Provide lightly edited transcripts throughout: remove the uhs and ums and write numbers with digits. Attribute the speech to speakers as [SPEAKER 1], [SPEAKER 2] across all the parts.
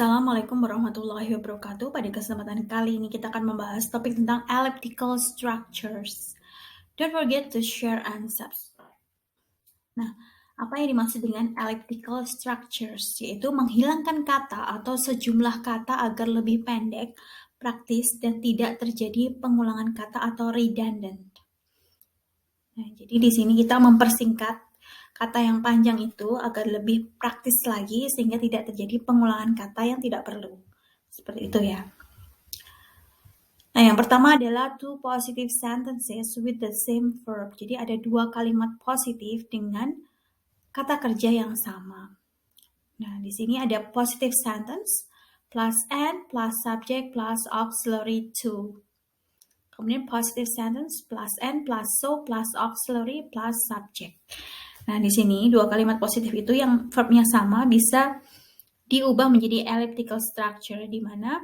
[SPEAKER 1] Assalamualaikum warahmatullahi wabarakatuh. Pada kesempatan kali ini kita akan membahas topik tentang elliptical structures. Don't forget to share and subscribe. Nah, apa yang dimaksud dengan elliptical structures? Yaitu menghilangkan kata atau sejumlah kata agar lebih pendek, praktis, dan tidak terjadi pengulangan kata atau redundant. Nah, jadi di sini kita mempersingkat kata yang panjang itu agar lebih praktis lagi sehingga tidak terjadi pengulangan kata yang tidak perlu. Seperti itu ya. Nah, yang pertama adalah two positive sentences with the same verb. Jadi ada dua kalimat positif dengan kata kerja yang sama. Nah, di sini ada positive sentence plus and plus subject plus auxiliary to. Kemudian positive sentence plus and plus so plus auxiliary plus subject. Nah, di sini dua kalimat positif itu yang verbnya sama bisa diubah menjadi elliptical structure, di mana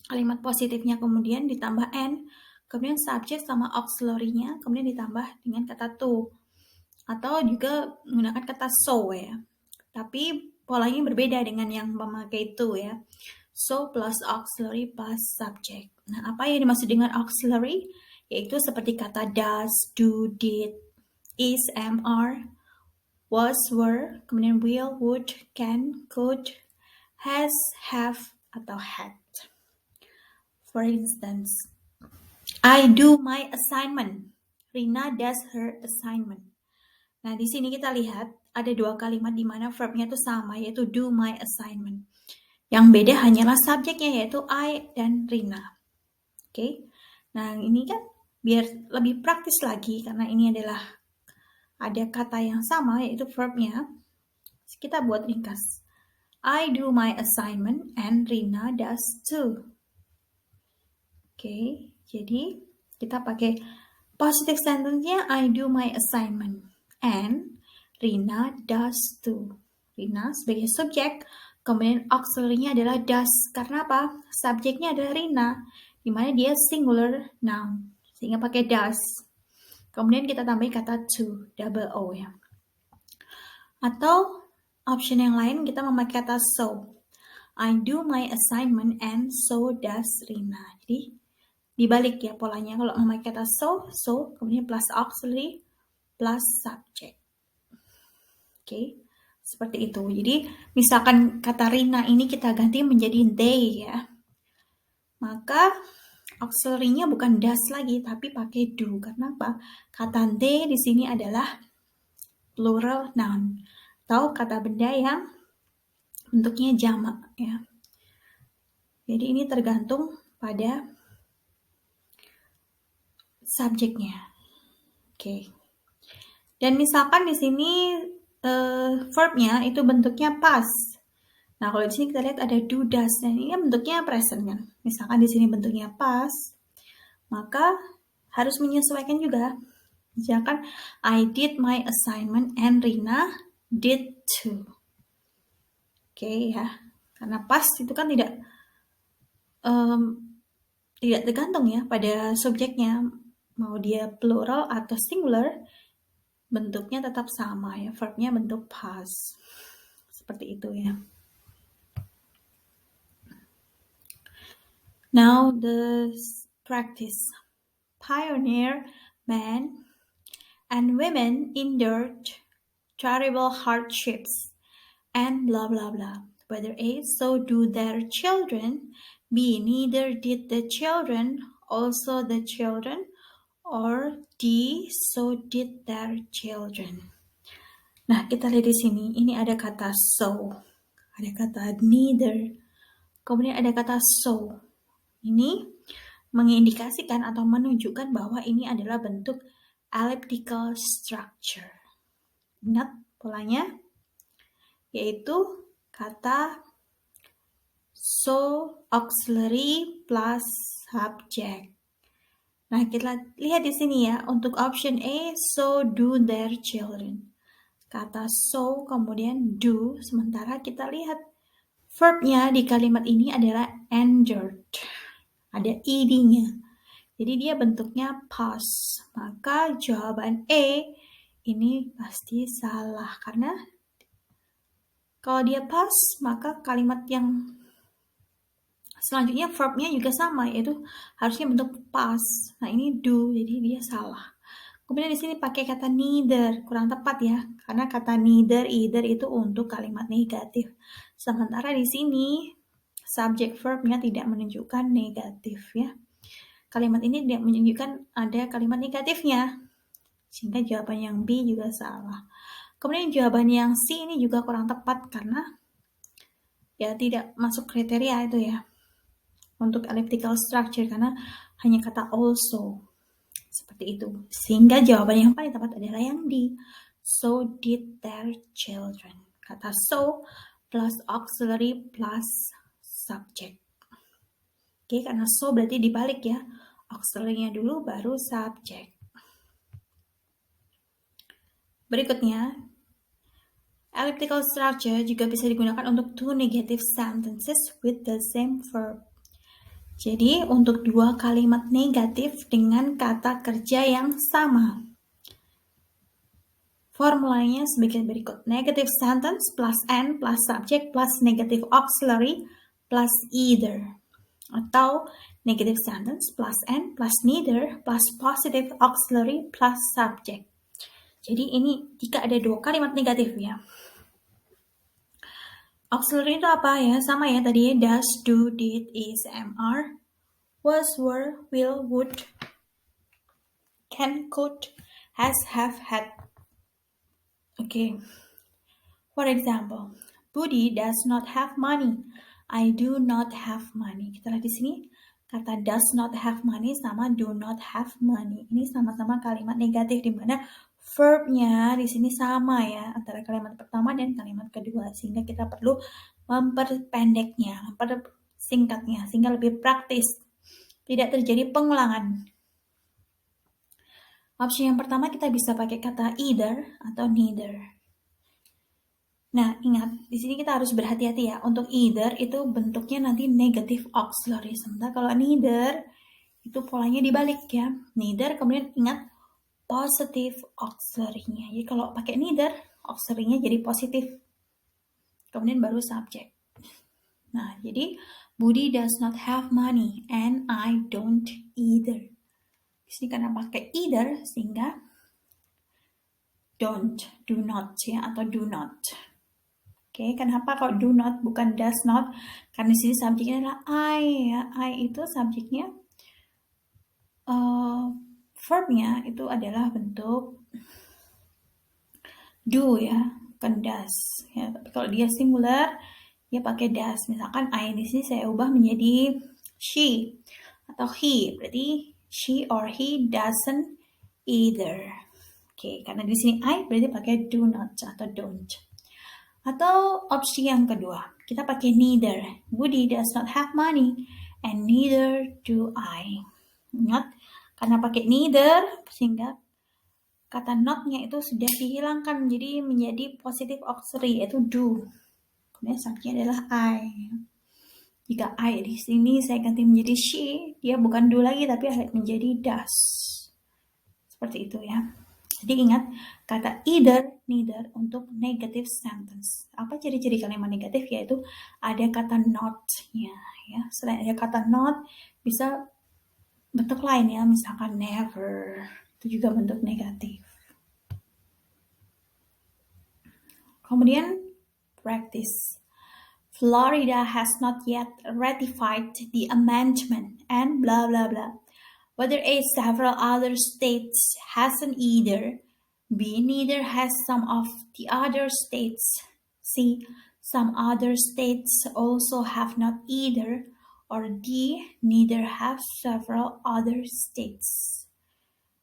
[SPEAKER 1] kalimat positifnya kemudian ditambah and, kemudian subject sama auxiliary-nya kemudian ditambah dengan kata to. Atau juga menggunakan kata so ya. Tapi polanya berbeda dengan yang memakai to ya. So plus auxiliary plus subject. Nah, apa yang dimaksud dengan auxiliary? Yaitu seperti kata does, do, did, is, am, are, was, were, kemudian will, would, can, could, has, have, atau had. For instance, I do my assignment. Rina does her assignment. Nah, di sini kita lihat ada dua kalimat di mana verbnya itu sama, yaitu do my assignment. Yang beda hanyalah subjeknya, yaitu I dan Rina. Oke. Nah, ini kan biar lebih praktis lagi, karena ini adalah ada kata yang sama, yaitu verbnya. Kita buat ringkas. I do my assignment and Rina does too. Oke, jadi kita pakai positive sentence-nya I do my assignment and Rina does too. Rina sebagai subjek, kemudian auxiliary-nya adalah does. Karena apa? Subjeknya adalah Rina, di mana dia singular noun, sehingga pakai does. Kemudian kita tambahin kata to, double O ya. Atau option yang lain kita memakai kata so. I do my assignment and so does Rina. Jadi dibalik ya polanya. Kalau memakai kata so, kemudian plus auxiliary, plus subject. Oke, seperti itu. Jadi, misalkan kata Rina ini kita ganti menjadi they ya. Maka, auxiliary-nya bukan does lagi, tapi pakai do. Karena apa? Kata they di sini adalah plural noun. Atau kata benda yang bentuknya jamak ya. Jadi, ini tergantung pada subjeknya. Oke. Dan misalkan di sini verbnya itu bentuknya past. Nah, kalau di sini kita lihat ada do, does, dan ini bentuknya present kan. Misalkan di sini bentuknya past, maka harus menyesuaikan juga. Misalkan I did my assignment and Rina did too. Oke ya. Karena past itu kan tidak tergantung ya pada subjeknya, mau dia plural atau singular, bentuknya tetap sama ya, verbnya bentuk past. Seperti itu ya. Now the practice. Pioneer men and women endured terrible hardships and blah blah blah. Whether A, so do their children. B, neither did the children, also the children. Or D, so did their children. Nah, kita lihat di sini, ini ada kata so, ada kata neither, kemudian ada kata so. Ini mengindikasikan atau menunjukkan bahwa ini adalah bentuk elliptical structure. Ingat polanya? Yaitu kata so, auxiliary plus subject. Nah, kita lihat di sini ya, untuk option A, so do their children. Kata so, kemudian do, sementara kita lihat verbnya di kalimat ini adalah endured. Ada ed-nya. Jadi dia bentuknya past. Maka jawaban A ini pasti salah, karena Kalau dia past, maka kalimat yang selanjutnya verb-nya juga sama, yaitu harusnya bentuk past. Nah, ini do, jadi dia salah. Kemudian di sini pakai kata neither, kurang tepat ya, karena kata neither, either itu untuk kalimat negatif. Sementara di sini subject verb-nya tidak menunjukkan negatif ya. Kalimat ini tidak menunjukkan ada kalimat negatifnya, sehingga jawaban yang B juga salah. Kemudian jawaban yang C ini juga kurang tepat karena ya tidak masuk kriteria itu ya untuk elliptical structure karena hanya kata also. Seperti itu. Sehingga jawaban yang paling tepat adalah yang D. So did their children. Kata so plus auxiliary plus subject. Oke, karena so berarti dibalik ya. Auxiliary-nya dulu baru subject. Berikutnya, elliptical structure juga bisa digunakan untuk two negative sentences with the same verb. Jadi, untuk dua kalimat negatif dengan kata kerja yang sama. Formulanya sebagai berikut. Negative sentence plus N plus subject plus negative auxiliary plus either. Atau negative sentence plus N plus neither plus positive auxiliary plus subject. Jadi ini jika ada dua kalimat negatif ya. Auxiliary itu apa ya? Sama ya tadi ya. Does, do, did, is, am, are. Was, were, will, would. Can, could, has, have, had. Okay. For example, Budi does not have money. I do not have money. Kita lihat di sini kata does not have money sama do not have money. Ini sama-sama kalimat negatif di mana verb-nya di sini sama ya antara kalimat pertama dan kalimat kedua sehingga kita perlu memperpendeknya, mempersingkatnya sehingga lebih praktis. Tidak terjadi pengulangan. Opsi yang pertama kita bisa pakai kata either atau neither. Nah, ingat, di sini kita harus berhati-hati ya. Untuk either itu bentuknya nanti negative auxiliary. Sementara kalau neither itu polanya dibalik ya. Neither kemudian ingat positive auxiliary-nya. Jadi kalau pakai neither, auxiliary-nya jadi positif. Kemudian baru subject. Nah, jadi Budi does not have money and I don't either. Di sini karena pakai either sehingga don't, do not ya atau do not. Oke, kenapa kalau do not bukan does not? Karena di sini subjeknya adalah I ya. I itu subjeknya verbnya itu adalah bentuk do ya, bukan does ya. Tapi kalau dia singular dia pakai does. Misalkan I di sini saya ubah menjadi she atau he. Berarti she or he doesn't either. Oke, karena di sini I berarti pakai do not atau don't. Atau opsi yang kedua, kita pakai neither. Budi does not have money and neither do I. Ingat, karena pakai neither sehingga kata not-nya itu sudah dihilangkan jadi menjadi positive auxiliary yaitu do. Kemudian subjeknya adalah I. Jika I di sini saya ganti menjadi she, dia bukan do lagi tapi menjadi does. Seperti itu ya. Jadi ingat kata either, neither untuk negative sentence. Apa ciri-ciri kalimat negatif? Yaitu ada kata not-nya ya. Selain ada kata not, bisa bentuk lain ya, misalkan never. Itu juga bentuk negatif. Kemudian practice. Florida has not yet ratified the amendment and blah blah blah. Whether A, several other states hasn't either. B, neither has some of the other states. C, some other states also have not either. Or D, neither have several other states.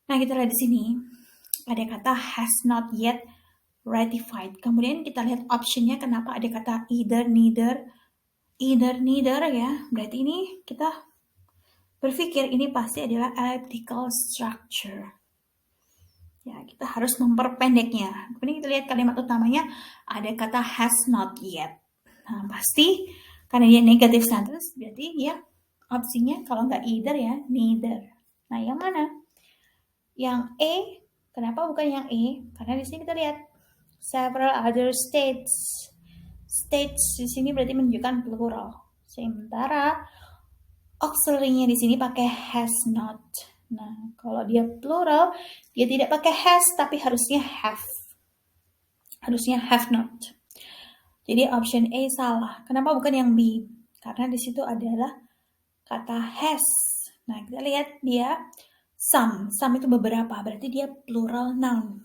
[SPEAKER 1] Nah, kita lihat di sini ada kata has not yet ratified. Kemudian kita lihat optionnya kenapa ada kata either, neither ya. Berarti ini kita berpikir ini pasti adalah elliptical structure. Ya, kita harus memperpendeknya. Kemudian kita lihat kalimat utamanya ada kata has not yet. Nah, pasti karena dia negative sentence, berarti dia opsinya kalau nggak either ya, neither. Nah, yang mana? Yang E, kenapa bukan yang E? Karena di sini kita lihat several other states. States di sini berarti menunjukkan plural. Sementara auxiliary-nya di sini pakai has not. Nah, kalau dia plural, dia tidak pakai has tapi harusnya have. Harusnya have not. Jadi option A salah. Kenapa bukan yang B? Karena di situ adalah kata has. Nah, kita lihat dia some. Some itu beberapa, berarti dia plural noun.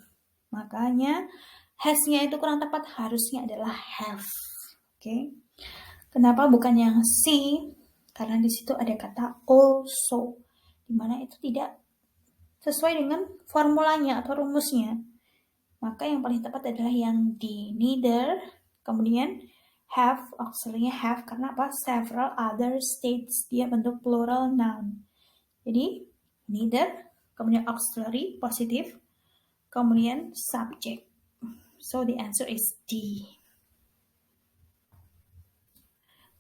[SPEAKER 1] Makanya has-nya itu kurang tepat, harusnya adalah have. Oke. Kenapa bukan yang C? Karena di situ ada kata also, di mana itu tidak sesuai dengan formulanya atau rumusnya. Maka yang paling tepat adalah yang D, neither. Kemudian have, auxiliary have, karena apa? Several other states, dia bentuk plural noun. Jadi neither, kemudian auxiliary positif, kemudian subject. So the answer is D.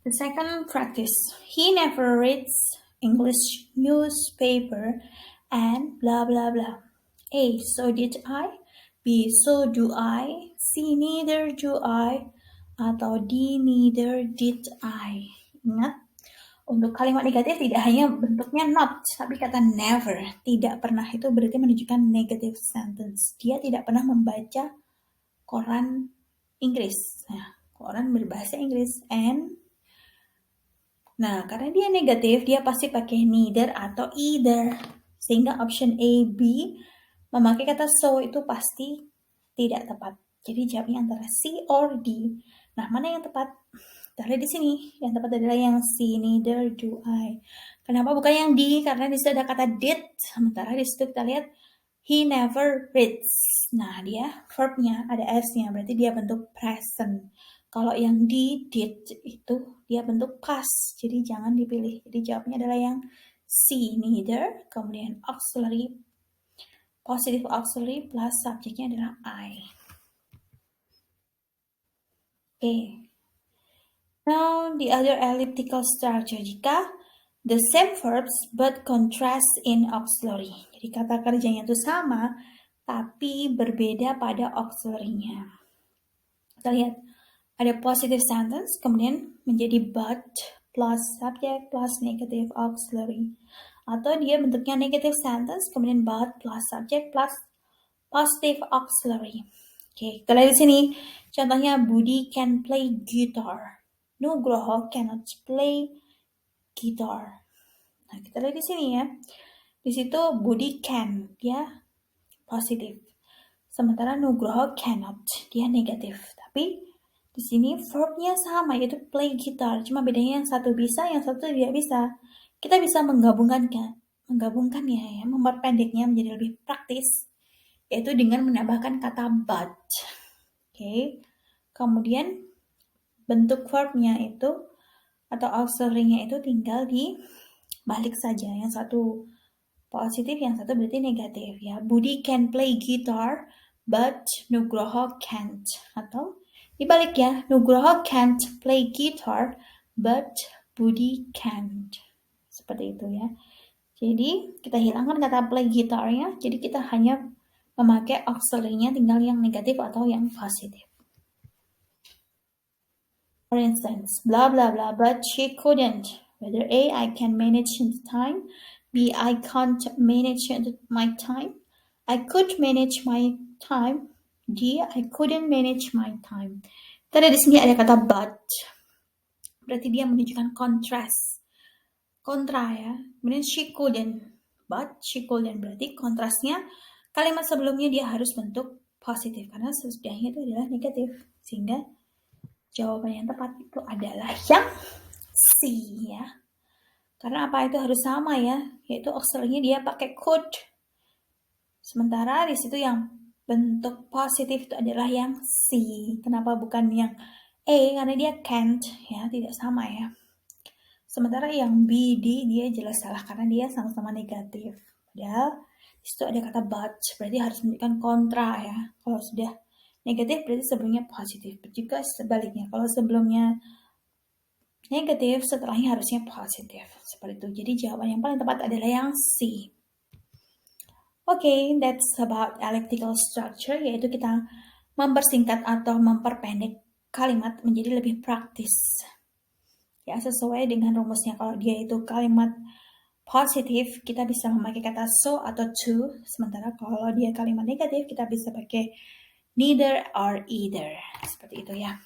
[SPEAKER 1] The second practice, he never reads English newspaper and blah blah blah. A, so did I. B, so do I. C, neither do I. Atau D, neither did I. Ingat, untuk kalimat negatif tidak hanya bentuknya not, tapi kata never, tidak pernah itu berarti menunjukkan negative sentence. Dia tidak pernah membaca koran Inggris. Nah, koran berbahasa Inggris. Nah, karena dia negatif, dia pasti pakai neither atau either. Sehingga option A, B memakai kata so itu pasti tidak tepat. Jadi jawabnya antara C or D. Nah, mana yang tepat? Kita lihat di sini. Yang tepat adalah yang C, neither do I. Kenapa bukan yang D? Karena di situ ada kata did. Sementara di situ kita lihat he never reads. Nah, dia verbnya ada S-nya, berarti dia bentuk present. Kalau yang did itu dia bentuk past, jadi jangan dipilih. Jadi jawabnya adalah yang C, neither, kemudian auxiliary, positive auxiliary plus subjeknya adalah I. Okay. Now the other elliptical structure, jika the same verbs but contrast in auxiliary. Jadi kata kerjanya itu sama, tapi berbeda pada auxiliary-nya. Kita lihat. Ada positive sentence, kemudian menjadi but plus subject plus negative auxiliary. Atau dia bentuknya negative sentence, kemudian but plus subject plus positive auxiliary. Oke, kita lihat di sini. Contohnya, Budi can play guitar. Nugroho cannot play guitar. Nah, kita lihat di sini ya. Di situ Budi can, dia positif. Sementara Nugroho cannot, dia negatif. Tapi di sini verbnya sama, yaitu play guitar. Cuma bedanya yang satu bisa, yang satu tidak bisa. Kita bisa menggabungkannya ya, memperpendeknya menjadi lebih praktis, yaitu dengan menambahkan kata but. Oke. Kemudian bentuk verbnya itu atau auxiliary-nya itu tinggal dibalik saja. Yang satu positif, yang satu berarti negatif ya. Budi can play guitar, but Nugroho can't. Atau dibalik ya, Nugroho can't play guitar, but Budi can't. Seperti itu ya. Jadi kita hilangkan kata play guitar-nya, jadi kita hanya memakai auxiliary-nya, tinggal yang negatif atau yang positif. For instance, blah blah blah, but she couldn't. Whether A, I can manage the time. B, I can't manage my time. I could manage my time. D, I couldn't manage my time. Tadi di sini ada kata but. Berarti dia menunjukkan contrast. Kontra ya. Kemudian she couldn't. But she couldn't. Berarti kontrasnya kalimat sebelumnya dia harus bentuk positif. Karena sesudahnya itu adalah negatif. Sehingga jawaban yang tepat itu adalah yang C ya. Karena apa itu harus sama ya. Yaitu auxiliary-nya dia pakai could. Sementara di situ yang bentuk positif itu adalah yang C. Kenapa bukan yang A? Karena dia can't ya, tidak sama ya. Sementara yang B, D dia jelas salah karena dia sama-sama negatif. Padahal di situ ada kata but, berarti harus menunjukkan kontra ya. Kalau sudah negatif berarti sebelumnya positif. Juga sebaliknya, kalau sebelumnya negatif, setelahnya harusnya positif. Seperti itu. Jadi jawaban yang paling tepat adalah yang C. Okay, that's about elliptical structure, yaitu kita mempersingkat atau memperpendek kalimat menjadi lebih praktis. Ya, sesuai dengan rumusnya. Kalau dia itu kalimat positif, kita bisa memakai kata so atau to. Sementara kalau dia kalimat negatif, kita bisa pakai neither or either. Seperti itu ya.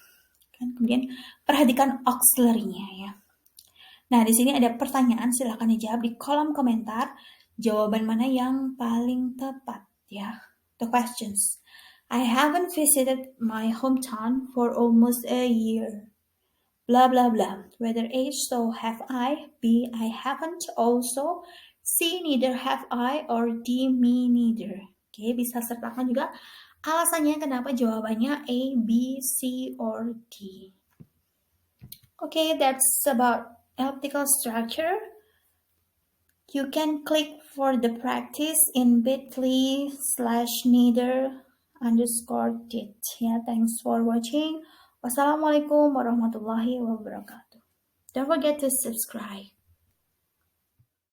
[SPEAKER 1] Kemudian perhatikan auxiliary-nya ya. Nah, di sini ada pertanyaan, silahkan dijawab di kolom komentar. Jawaban mana yang paling tepat ya. The questions. I haven't visited my hometown for almost a year. Blah blah blah. Whether A, so have I. B, I haven't also. C, neither have I. Or D, me neither. Oke, bisa sertakan juga alasannya kenapa jawabannya A, B, C, or D. Okay, that's about elliptical structure. You can click for the practice in bit.ly/neither_did. Yeah, thanks for watching. Wassalamualaikum warahmatullahi wabarakatuh. Don't forget to subscribe.